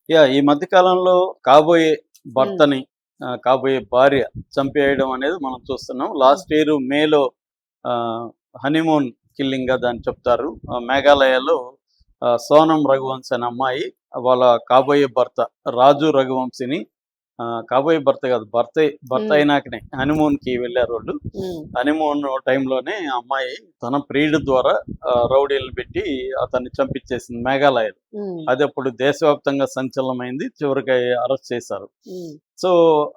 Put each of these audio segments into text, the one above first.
ఈ మధ్య కాలంలో కాబోయే హ్మ్. భర్తని, కాబోయే భార్య చంపేయడం అనేది మనం చూస్తున్నాం. హ్మ్. లాస్ట్ ఇయర్ మేలో హనీమూన్ కిల్లింగ్‌గా దాన్ని చెప్తారు. మేఘాలయలో సోనం రఘువంశ్ అనే అమ్మాయి వాళ్ళ కాబోయే భర్త రాజు రఘువంశిని, కాబోయే భర్త కాదు, భర్తే, భర్త హ్మ్. అయినాకనే హనీమూన్‌కి వెళ్లారు వాళ్ళు. హ్మ్. హనీమూన్ టైంలోనే ఆ అమ్మాయి తన ప్రియుడి ద్వారా రౌడీలను పెట్టి అతన్ని చంపించేసింది మేఘాలయలో. హ్మ్. అది అప్పుడు దేశవ్యాప్తంగా సంచలనమైంది. చివరికి అరెస్ట్ చేశారు. హ్మ్. సో,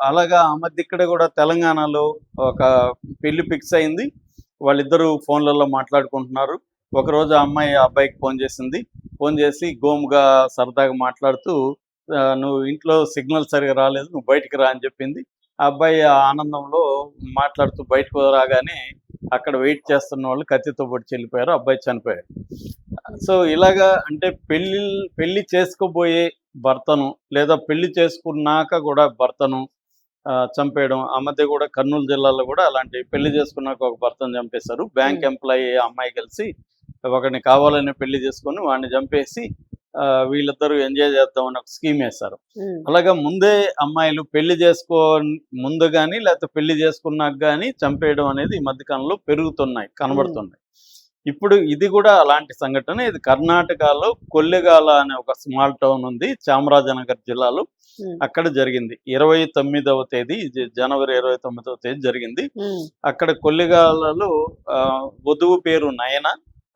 అలాగా ఆ మధ్య ఇక్కడ గూడా తెలంగాణలో ఒక పెళ్లి ఫిక్స్ అయింది. వాళ్ళిద్దరూ ఫోన్‌లలో మాట్లాడుకుంటున్నారు. ఒకరోజు ఆ అమ్మాయి ఆ అబ్బాయికి ఫోన్ చేసింది. ఫోన్ చేసి గోముగా సరదాగా మాట్లాడుతూ, "నువ్వు ఇంట్లో సిగ్నల్ సరిగ్గా రాలేదు. నువ్వు బయటికి రా" అని చెప్పింది. ఆ అబ్బాయి ఆ ఆనందంలో మాట్లాడుతూ బయటకు రాగానే అక్కడ వెయిట్ చేస్తున్నోళ్ళు కత్తితో పొడిచి వెళ్ళిపోయారు. అబ్బాయి చనిపోయాడు. సో, ఇలాగా అంటే పెళ్లి చేసుకోబోయే భర్తను, లేదా పెళ్లి చేసుకున్నాక గూడా భర్తను చంపేయడం. ఆ మధ్య గూడా కర్నూలు జిల్లాలో గూడా అలాంటి పెళ్లి చేసుకున్నాక ఒక భర్తను చంపేశారు. బ్యాంక్ హ్మ్. ఎంప్లాయీ అమ్మాయి కలిసి ఒకడిని కావాలని పెళ్లి చేసుకొని వాడిని చంపేసి, వీళ్ళిద్దరూ ఎంజాయ్ చేద్దామని ఒక స్కీమేశారు. హ్మ్. అలాగా ముందే అమ్మాయిలు పెళ్లి చేసుకోని ముందు గాని, లేకపోతే పెళ్లి చేసుకున్నాక గాని చంపేయడం అనేది ఈ మధ్య కాలంలో పెరుగుతున్నాయి, హ్మ్. కనబడుతున్నాయి. ఇప్పుడు ఇది గూడా అలాంటి సంఘటన. ఇది కర్ణాటకలో కొల్లెగాల అనే ఒక స్మాల్ టౌన్ ఉంది. చామరాజనగర్ జిల్లాలో. హ్మ్. అక్కడ జరిగింది. 29వ తేదీ, జనవరి 29వ తేదీ జరిగింది. హ్మ్. అక్కడ కొల్లిగాలలో వధువు పేరు నయన.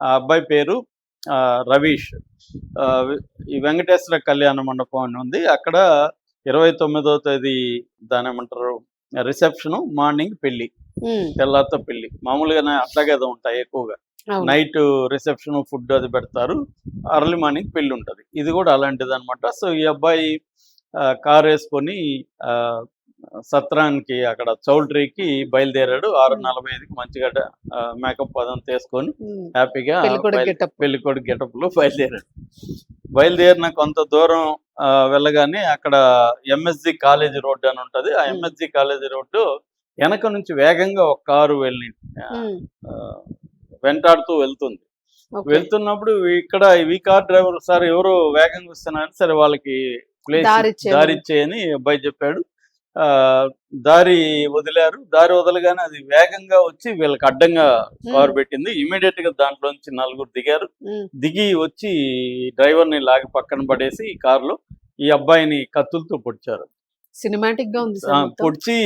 ఆ అబ్బాయి పేరు రవీష్. ఆహ్, ఈ వెంకటేశ్వర కళ్యాణ మండపం అని ఉంది. అక్కడ 29వ తేదీ దాన్నేమంటారు, రిసెప్షను, మార్నింగ్ పెళ్లి. హ్మ్. తెల్లారితో పెళ్లి. మామూలుగానే అట్లాగే ఏదో ఉంటాయి ఎక్కువగా. అవును. నైటు రిసెప్షను, ఫుడ్ అది పెడతారు. అర్లీ మార్నింగ్ పెళ్లుంటది. ఇది గూడా అలాంటిదనమాట. సో, ఈ అబ్బాయి కారేసుకొని ఆహ్, సత్రానికి అక్కడ చౌల్ట్రీకి బయలుదేరాడు. హ్మ్. 6:45కి మంచిగా మేకప్ అదంతా యేసుకొని హ్మ్. హ్యాపీగా పెళ్ళికొడుకు గెటప్. పెళ్ళికొడుకు గెటప్‌లో బయలుదేరాడు. బయలుదేరిన కొంత దూరం వెళ్ళగానే అక్కడ ఎంఎస్‌జి కాలేజీ రోడ్ అని ఉంటది. ఆ హ్మ్. ఎంఎస్‌జి కాలేజీ రోడ్డు వెనక నుంచి వేగంగా ఒక కారు ఆహ్, హ్మ్. ఆహ్, వెంటాడుతూ వెళ్తుంది. ఓకే. వెళ్తున్నప్పుడు ఇక్కడ ఈ కార్ డ్రైవర్ సార్ ఎవరో వేగంగా వస్తున్నారని, సరే వాళ్ళకి ప్లేస్ దారిచ్చేయమని. దారిచ్చేయని అబ్బాయి చెప్పాడు. ఆహ్, దారి వదిలారు. దారి వదలగానే అది వేగంగా వచ్చి వీళ్ళకి అడ్డంగా హ్మ్. కారు పెట్టింది. ఇమ్మీడియేట్‌గా దాంట్లోంచి నలుగురు దిగారు. హ్మ్. దిగి వచ్చి డ్రైవర్‌ని లాగి పక్కన పడేసి ఈ కారులో ఈ అబ్బాయిని కత్తులతో పొడిచారు. సినిమాటిక్‌గా ఉంది సార్ మొత్తం. పొడిచి,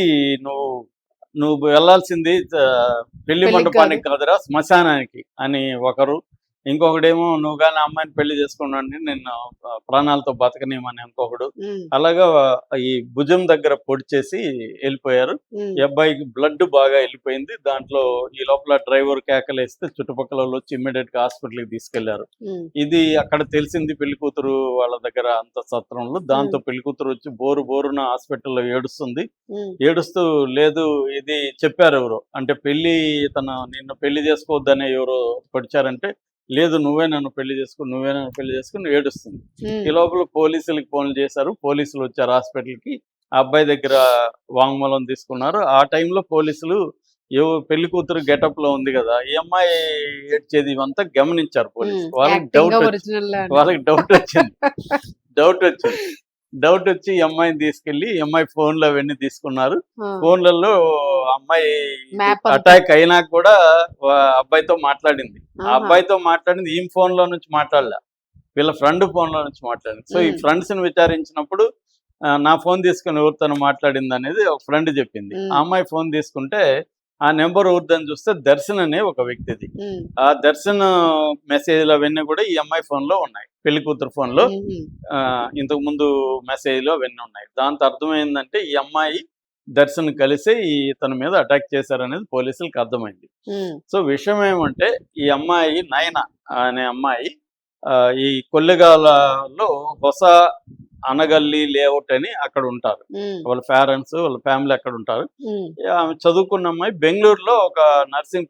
"నువ్వు నువ్వు వెళ్ళాల్సింది పెళ్లి పెళ్ళికి గాదు. మండపానికి కాదురా, శ్మశానానికి" అని ఒకరు. ఇంకొకడేమో, "నువ్వు గాని ఆ అమ్మాయిని పెళ్లి చేసుకున్నావంటే నిన్ను ప్రాణాలతో బతకనివ్వమని" ఇంకొకడు. హ్మ్. అలాగా ఈ భుజం దగ్గర పొడిచేసి ఎళ్ళిపోయారు. హ్మ్. ఈ అబ్బాయికి బ్లడ్ బాగా ఎళ్ళిపోయింది. దాంట్లో ఈ లోపల డ్రైవర్ కేకలేస్తే చుట్టుపక్కలోళ్ళొచ్చి ఇమ్మీడియేట్‌గా హాస్పిటల్‌కి తీసుకెళ్లారు. హ్మ్. ఇది అక్కడ తెలిసింది పెళ్లి కూతురు వాళ్ళ దగ్గర అంత సత్రంలో. దాంతో హ్మ్. పెళ్లి కూతురొచ్చి బోరు బోరున హాస్పిటల్‌లో ఏడుస్తుంది. హ్మ్. ఏడుస్తూ, లేదు ఇది చెప్పారెవరో. అంటే నిన్ను పెళ్లి చేసుకోవద్దనే ఎవరో పొడిచారంటే, లేదు నువ్వే నన్ను పెళ్లి చేసుకో, నువ్వే నన్ను పెళ్లి చేసుకో అని ఏడుస్తుంది. ఈ హ్మ్. లోపల పోలీసులకి ఫోన్లు చేశారు. పోలీసులొచ్చారు హాస్పిటల్‌కి. ఆ అబ్బాయి దగ్గర వాంగ్మూలం తీసుకున్నారు. ఆ టైంలో పోలీసులు పెళ్లి కూతురు గెటప్‌లో ఉంది గదా, ఈ అమ్మాయి ఏడ్చేది ఇవంతా గమనించారు హ్మ్. పోలీసులు. వాళ్ళకి యాక్టింగా డౌటొచ్చింది. ఒరిజినల్‌లా అని. వాళ్ళకి డౌటొచ్చింది. డౌటొచ్చింది. డౌటొచ్చి ఈ అమ్మాయిని తీసుకెళ్ళి, ఈ అమ్మాయి ఫోన్‌లు అవన్నీ తీసుకున్నారు. ఆ! ఫోన్‌లలో అమ్మాయి మ్యాప్ అంతా. అటాక్ అయినాక కూడా అబ్బాయితో మాట్లాడింది. ఆ ఆహా! అబ్బాయితో మాట్లాడింది ఈమె ఫోన్‌లో నుంచి మాట్లాడలా. వీళ్ళ ఫ్రెండ్ ఫోన్‌లో నుంచి మాట్లాడింది. సో, ఈ హ్మ్. ఫ్రెండ్స్‌ని విచారించినప్పుడు నా ఫోన్ తీసుకొని ఎవరితోనో మాట్లాడిందనేది ఒక ఫ్రెండ్ చెప్పింది. ఆ హ్మ్. అమ్మాయి ఫోన్ తీసుకుంటే ఆ నంబర్ ఎవరిదని చూస్తే దర్శన్ అనే ఒక వ్యక్తిది. హ్మ్. ఆ దర్శన్ మెసేజ్‌లు అవన్నీ కూడా ఈ అమ్మాయి ఫోన్‌లో ఉన్నాయి. పెళ్లి కూతురు ఫోన్‌లో హుహు. ఇంతకుముందు మెసేజ్‌లు అవన్నీ ఉన్నాయి. దాంతో అర్థమైందంటే ఈ అమ్మాయి దర్శన్ కలిసే ఇతని మీద అటాక్ చేశారనేది పోలీసులకి అర్థమైంది. హ్మ్. సో, విషయం ఏమంటే ఈ అమ్మాయి నయన అనే అమ్మాయి ఈ కొల్లిగాలలో హొస అనగల్లి లేఅవుట్ అని అక్కడ ఉంటారు. హ్మ్. వాళ్ళ పేరెంట్స్, వాళ్ళ ఫ్యామిలీ అక్కడ ఉంటారు. హ్మ్. ఆమె చదువుకున్న అమ్మాయి బెంగుళూరులో ఒక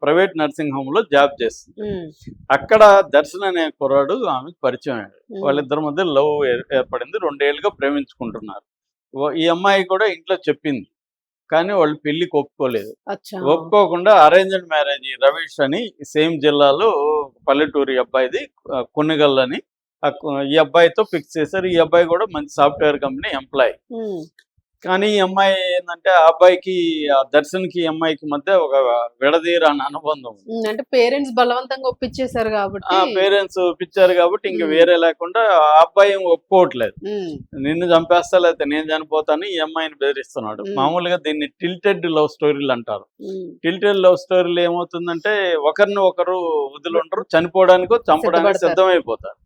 ప్రైవేట్ నర్సింగ్ హోమ్‌లో జాబ్ చేస్తుంది. హ్మ్. అక్కడ దర్శన్ అనే కుర్రాడు ఆమెకు పరిచయం అయ్యాడు. హ్మ్. వాళ్ళిద్దరి మధ్య లవ్ ఏర్పడింది. 2 ఏళ్లుగా ప్రేమించుకుంటున్నారు. ఈ అమ్మాయి కూడా ఇంట్లో చెప్పింది. కానీ వాళ్ళు పెళ్ళికి ఒప్పుకోలేదు. అచ్చా! ఒప్పుకోకుండా అరేంజ్డ్ మ్యారేజ్, రవీష్ అని సేమ్ జిల్లాలో పల్లెటూరి అబ్బాయిది, కొన్నిగల్ అని. ఈ అబ్బాయితో ఫిక్స్ చేశారు. ఈ అబ్బాయి కూడా మంచి సాఫ్ట్వేర్ కంపెనీ ఎంప్లాయీ. కానీ ఈ అమ్మాయి ఏంటంటే ఆ అబ్బాయికి ఆ దర్శన్కి ఈ అమ్మాయికి మధ్య ఒక విడదీరాని అనుబంధం ఉంది. అంటే పేరెంట్స్ బలవంతంగా ఒప్పించేశారు కాబట్టి పేరెంట్స్ పిచ్చారు కాబట్టి ఇంక వేరే లేకుండా ఆ అబ్బాయి ఏం ఒప్పుకోవట్లేదు. నిన్ను చంపేస్తా లేకపోతే నేను చనిపోతాను ఈ అమ్మాయిని బెదిరిస్తున్నాడు. మామూలుగా దీన్ని టిల్టెడ్ లవ్ స్టోరీలు అంటారు. టిల్టెడ్ లవ్ స్టోరీలు ఏమవుతుందంటే ఒకరిని ఒకరు వదిలింటారు, చనిపోవడానికో చంపడానికి సిద్ధమైపోతారు.